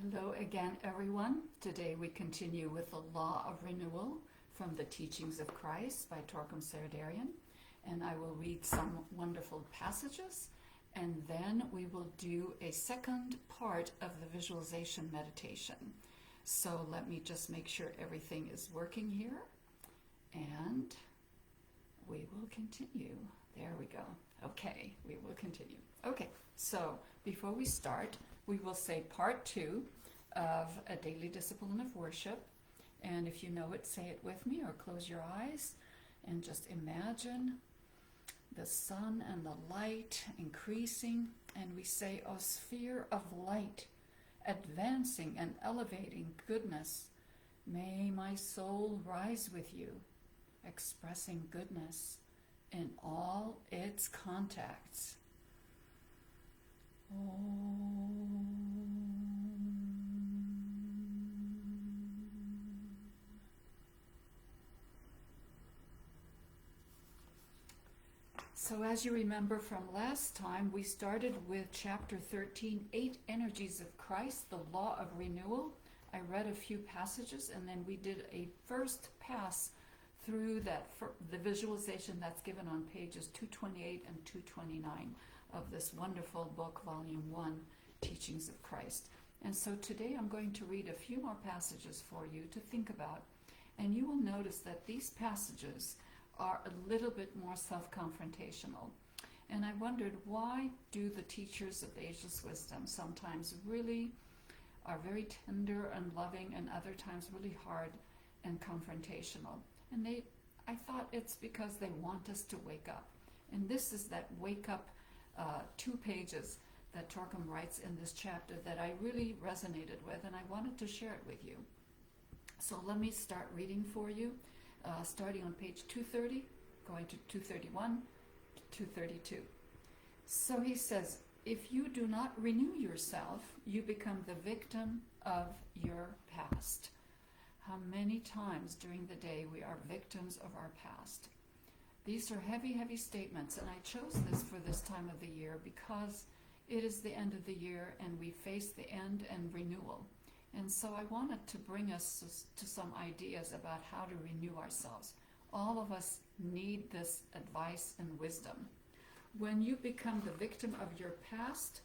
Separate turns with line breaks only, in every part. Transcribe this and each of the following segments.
Hello again, everyone. Today we continue with the Law of Renewal from the Teachings of Christ by Torquem Sardarian. And I will read some wonderful passages, and then we will do a second part of the visualization meditation. So let me just make sure everything is working here, and we will continue. There we go. Okay, we will continue. Okay, so before we start, we will say part 2 of a daily discipline of worship. And if you know it, say it with me or close your eyes and just imagine the sun and the light increasing. And we say, "O sphere of light, advancing and elevating goodness, may my soul rise with you, expressing goodness in all its contacts." So as you remember from last time, we started with chapter 13, 8 Energies of Christ, the Law of Renewal. I read a few passages, and then we did a first pass through the visualization that's given on pages 228 and 229 of this wonderful book, Volume 1, Teachings of Christ. And so today I'm going to read a few more passages for you to think about. And you will notice that these passages are a little bit more self-confrontational. And I wondered, why do the teachers of ageless wisdom sometimes really are very tender and loving, and other times really hard and confrontational? And I thought it's because they want us to wake up. And this is that wake up 2 pages that Torquem writes in this chapter that I really resonated with, and I wanted to share it with you. So let me start reading for you, starting on page 230, going to 231, 232. So he says, "If you do not renew yourself, you become the victim of your past." How many times during the day we are victims of our past? These are heavy, heavy statements, and I chose this for this time of the year because it is the end of the year and we face the end and renewal. And so I wanted to bring us to some ideas about how to renew ourselves. All of us need this advice and wisdom. When you become the victim of your past,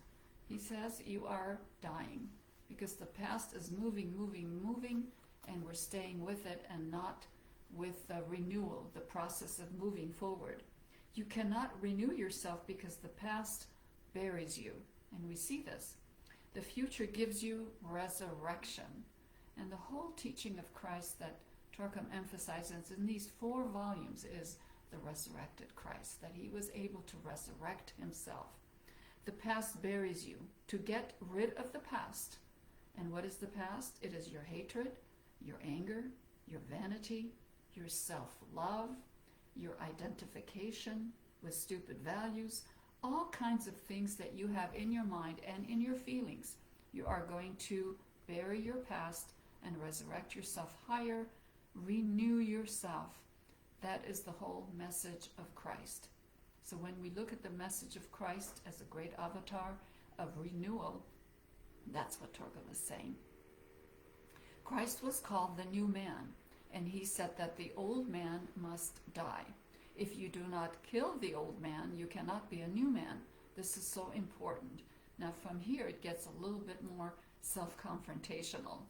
he says, you are dying, because the past is moving, and we're staying with it and not with the renewal, the process of moving forward. You cannot renew yourself because the past buries you, and we see this. The future gives you resurrection. And the whole teaching of Christ that Torquem emphasizes in these 4 volumes is the resurrected Christ, that he was able to resurrect himself. The past buries you. To get rid of the past. And what is the past? It is your hatred, your anger, your vanity, your self-love, your identification with stupid values, all kinds of things that you have in your mind and in your feelings. You are going to bury your past and resurrect yourself higher, renew yourself. That is the whole message of Christ. So when we look at the message of Christ as a great avatar of renewal, that's what Torquem is saying. Christ was called the new man, and he said that the old man must die. If you do not kill the old man, you cannot be a new man. This is so important. Now from here it gets a little bit more self-confrontational.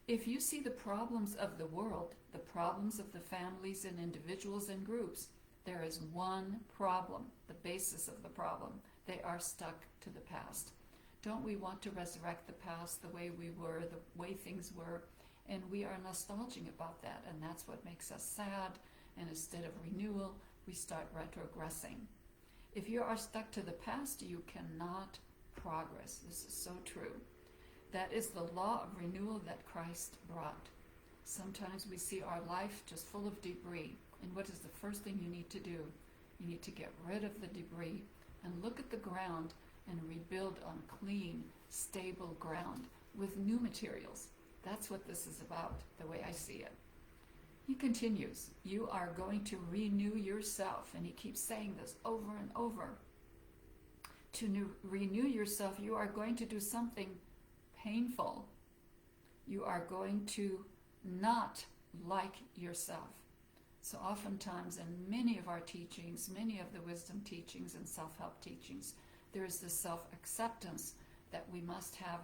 If you see the problems of the world, the problems of the families and individuals and groups, there is one problem, the basis of the problem. They are stuck to the past. Don't we want to resurrect the past, the way we were, the way things were? And we are nostalgic about that, and that's what makes us sad. And instead of renewal, we start retrogressing. If you are stuck to the past, you cannot progress. This is so true. That is the law of renewal that Christ brought. Sometimes we see our life just full of debris. And what is the first thing you need to do? You need to get rid of the debris and look at the ground and rebuild on clean, stable ground with new materials. That's what this is about, the way I see it. He continues, you are going to renew yourself, and he keeps saying this over and over. To renew yourself, you are going to do something painful. You are going to not like yourself. So oftentimes in many of our teachings, many of the wisdom teachings and self-help teachings, there is this self-acceptance that we must have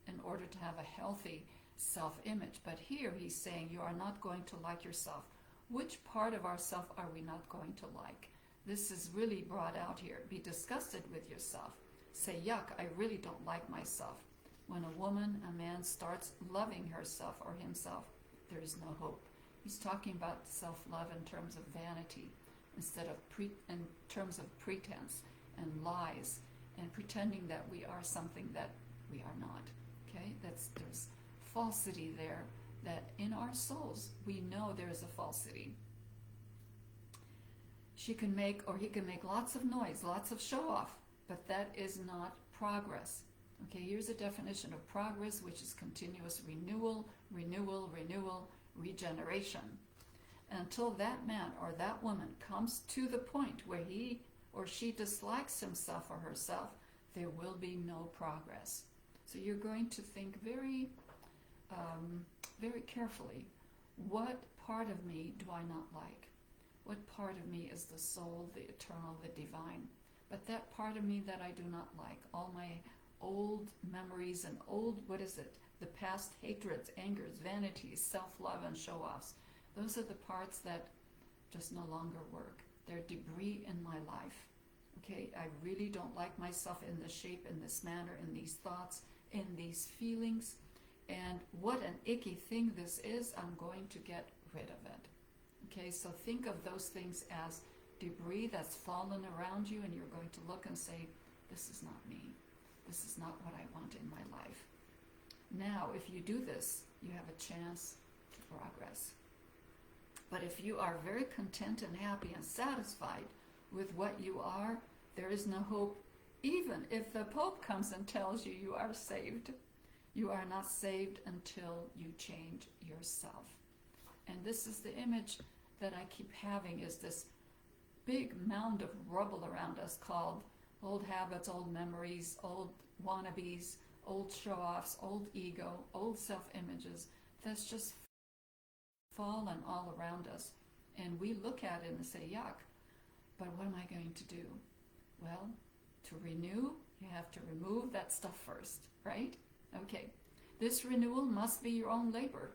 in order to have a healthy self-image. But here he's saying you are not going to like yourself. Which part of ourself are we not going to like? This is really brought out here. Be disgusted with yourself. Say, yuck, I really don't like myself. When a woman, a man starts loving herself or himself, there is no hope. He's talking about self-love in terms of vanity, instead of in terms of pretense and lies and pretending that we are something that we are not. Okay, there's falsity there, that in our souls we know there is a falsity. She can make, or he can make, lots of noise, lots of show off, but that is not progress. Okay, here's a definition of progress, which is continuous renewal, renewal, renewal, regeneration. Until that man or that woman comes to the point where he or she dislikes himself or herself, there will be no progress. So you're going to think very, very carefully, what part of me do I not like? What part of me is the soul, the eternal, the divine? But that part of me that I do not like, all my old memories and old, the past hatreds, angers, vanities, self-love, and show-offs, those are the parts that just no longer work. They're debris in my life. Okay, I really don't like myself in this shape, in this manner, in these thoughts, in these feelings. And what an icky thing this is, I'm going to get rid of it. Okay, so think of those things as debris that's fallen around you, and you're going to look and say, this is not me. This is not what I want in my life. Now, if you do this, you have a chance to progress. But if you are very content and happy and satisfied with what you are, there is no hope. Even if the Pope comes and tells you you are saved, you are not saved until you change yourself. And this is the image that I keep having, is this big mound of rubble around us called old habits, old memories, old wannabes, old show-offs, old ego, old self-images that's just fallen all around us. And we look at it and say, yuck, but what am I going to do? Well, to renew, you have to remove that stuff first, right? Okay, this renewal must be your own labor.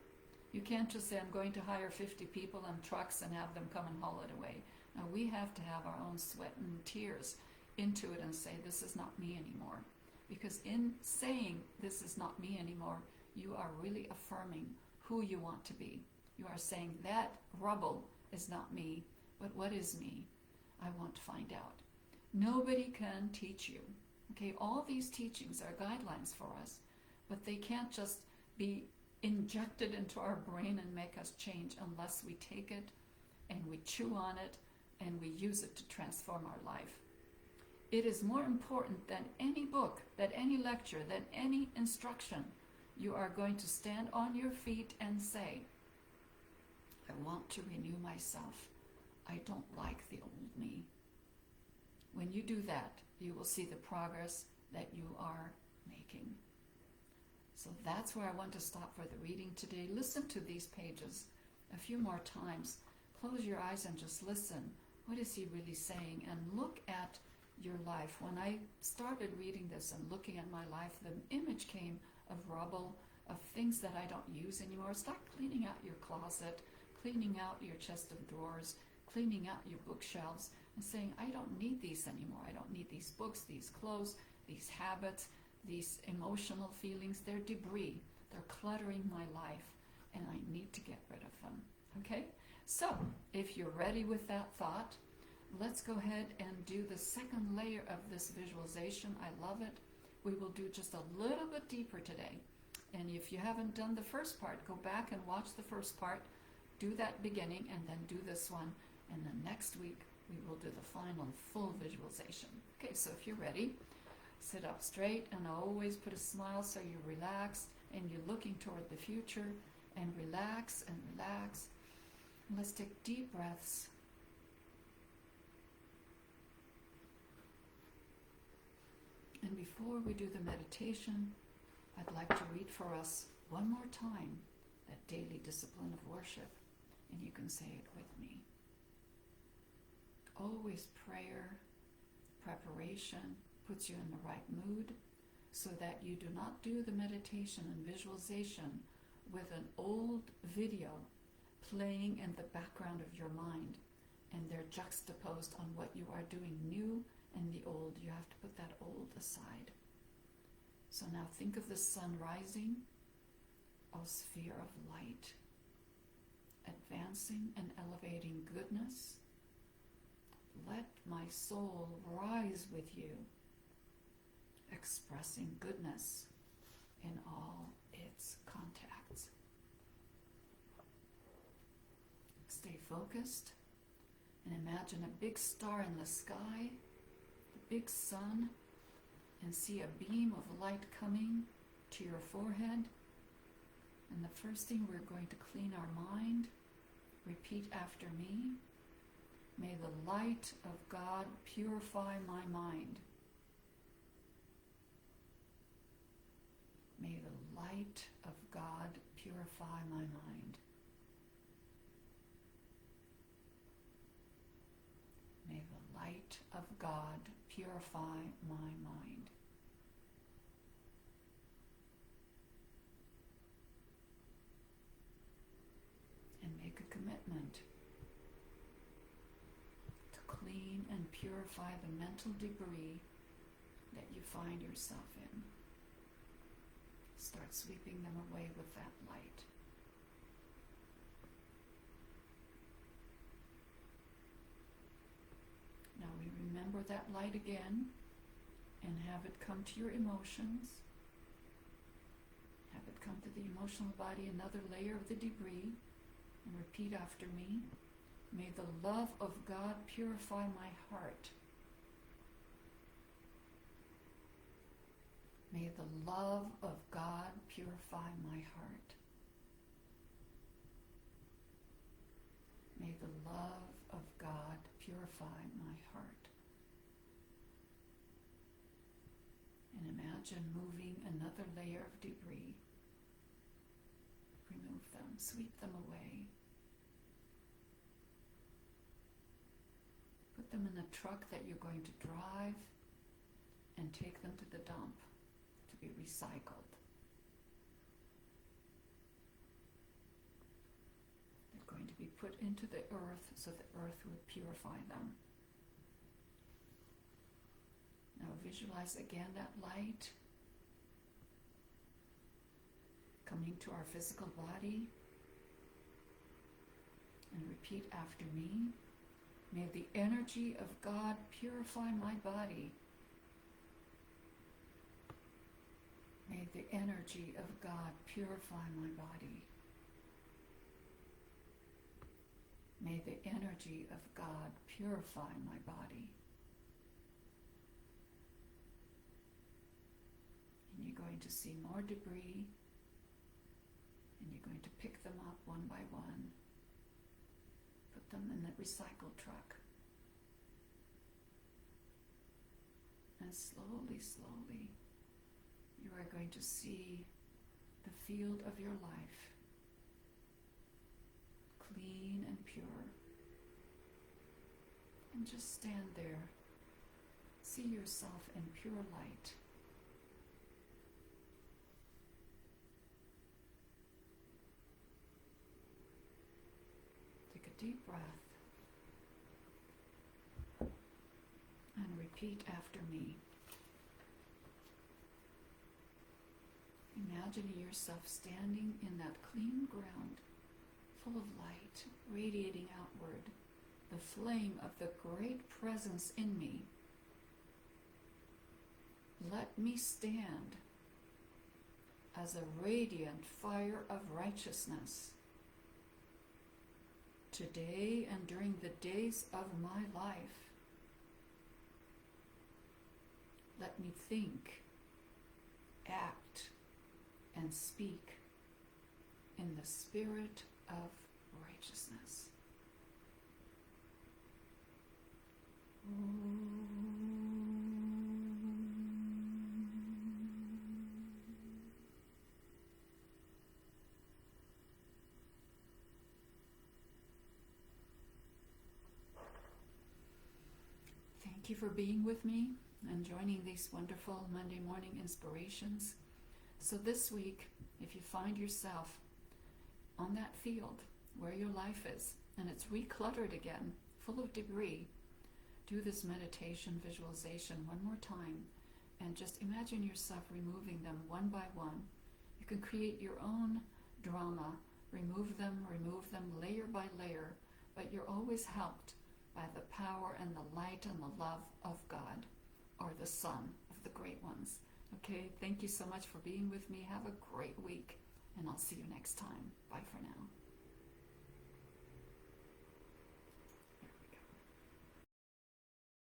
You can't just say, I'm going to hire 50 people and trucks and have them come and haul it away. Now, we have to have our own sweat and tears into it and say, this is not me anymore. Because in saying, this is not me anymore, you are really affirming who you want to be. You are saying, that rubble is not me, but what is me? I want to find out. Nobody can teach you. Okay, all these teachings are guidelines for us, but they can't just be injected into our brain and make us change unless we take it and we chew on it and we use it to transform our life. It is more important than any book, than any lecture, than any instruction. You are going to stand on your feet and say, I want to renew myself. I don't like the old me. When you do that, you will see the progress that you are making. So that's where I want to stop for the reading today. Listen to these pages a few more times. Close your eyes and just listen. What is he really saying? And look at your life. When I started reading this and looking at my life, the image came of rubble, of things that I don't use anymore. Start cleaning out your closet, cleaning out your chest of drawers, cleaning out your bookshelves, and saying, I don't need these anymore. I don't need these books, these clothes, these habits, these emotional feelings. They're debris. They're cluttering my life, and I need to get rid of them. Okay? So, if you're ready with that thought, let's go ahead and do the second layer of this visualization. I love it. We will do just a little bit deeper today. And if you haven't done the first part, go back and watch the first part, do that beginning, and then do this one. And then next week, we will do the final full visualization. Okay, so if you're ready, sit up straight and always put a smile so you're relaxed and you're looking toward the future, and relax and relax. And let's take deep breaths. And before we do the meditation, I'd like to read for us one more time that daily discipline of worship, and you can say it with me. Always prayer, preparation puts you in the right mood so that you do not do the meditation and visualization with an old video playing in the background of your mind, and they're juxtaposed on what you are doing new and the old. You have to put that old aside. So now think of the sun rising, a sphere of light, advancing and elevating goodness. Let my soul rise with you, expressing goodness in all its contacts. Stay focused and imagine a big star in the sky, the big sun, and see a beam of light coming to your forehead. And the first thing, we're going to clean our mind. Repeat after me. May the light of God purify my mind. May the light of God purify my mind. May the light of God purify my mind. And make a commitment to clean and purify the mental debris that you find yourself in. Start sweeping them away with that light. Now we remember that light again and have it come to your emotions. Have it come to the emotional body, another layer of the debris, and repeat after me. May the love of God purify my heart. May the love of God purify my heart. May the love of God purify my heart. And imagine moving another layer of debris. Remove them, sweep them away. Put them in a truck that you're going to drive and take them to the dump to be recycled. They're going to be put into the earth so the earth would purify them. Now visualize again that light coming to our physical body, and repeat after me. May the energy of God purify my body. May the energy of God purify my body. May the energy of God purify my body. And you're going to see more debris, and you're going to pick them up one by one. Put them in the recycle truck. And slowly, slowly, you are going to see the field of your life, clean and pure. And just stand there. See yourself in pure light. Take a deep breath and repeat after me. Imagining yourself standing in that clean ground, full of light, radiating outward, the flame of the great presence in me. Let me stand as a radiant fire of righteousness today and during the days of my life. Let me think, act, and speak in the spirit of righteousness. Thank you for being with me and joining these wonderful Monday morning inspirations. So this week, if you find yourself on that field where your life is and it's recluttered again, full of debris, do this meditation visualization one more time and just imagine yourself removing them one by one. You can create your own drama, remove them layer by layer, but you're always helped by the power and the light and the love of God, or the Son of the great ones. Okay, thank you so much for being with me. Have a great week, and I'll see you next time. Bye for now.